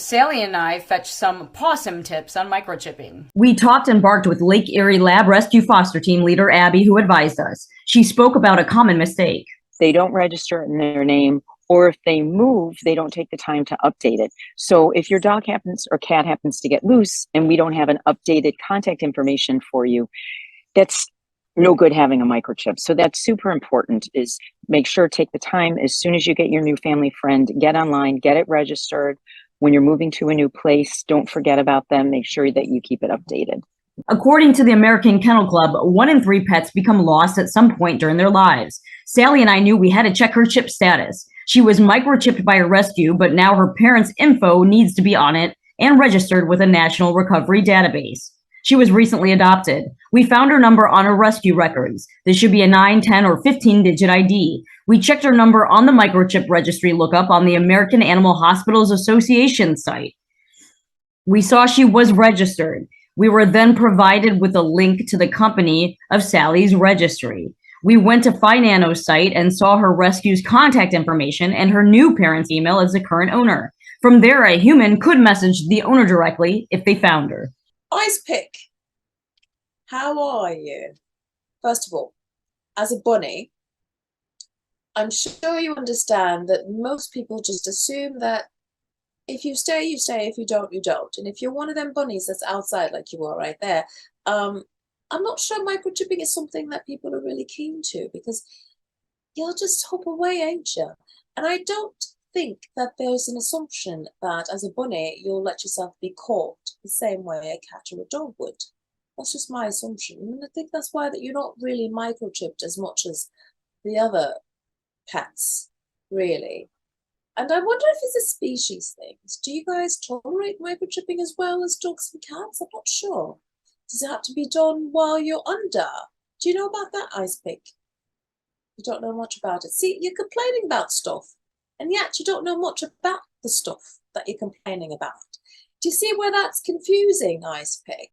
Sally and I fetched some possum tips on microchipping. We talked and barked with Lake Erie Lab Rescue Foster Team leader Abby, who advised us. She spoke about a common mistake. They don't register in their name, or if they move, they don't take the time to update it. So if your dog happens or cat happens to get loose and we don't have an updated contact information for you, that's no good having a microchip. So that's super important, is make sure, take the time as soon as you get your new family friend, get online, get it registered. When you're moving to a new place, don't forget about them. Make sure that you keep it updated. According to the American Kennel Club, 1 in 3 pets become lost at some point during their lives. Sally and I knew we had to check her chip status. She was microchipped by a rescue, but now her parents' info needs to be on it and registered with a national recovery database. She was recently adopted. We found her number on her rescue records. This should be a 9, 10, or 15-digit ID. We checked her number on the microchip registry lookup on the American Animal Hospitals Association site. We saw she was registered. We were then provided with a link to the company of Sally's registry. We went to Finano's site and saw her rescue's contact information and her new parents' email as the current owner. From there, a human could message the owner directly if they found her. Ice Pick, how are you? First of all, as a bunny, I'm sure you understand that most people just assume that if you stay, you stay. If you don't, you don't. And if you're one of them bunnies that's outside, like you are right there, I'm not sure microchipping is something that people are really keen to, because you'll just hop away, ain't you? And I don't think that there's an assumption that as a bunny, you'll let yourself be caught the same way a cat or a dog would. That's just my assumption. And I think that's why that you're not really microchipped as much as the other pets, really. And I wonder if it's a species thing. Do you guys tolerate microchipping as well as dogs and cats? I'm not sure. Does it have to be done while you're under? Do you know about that, Ice Pick? You don't know much about it. See, you're complaining about stuff, and yet you don't know much about the stuff that you're complaining about. Do you see where that's confusing, Ice Pick?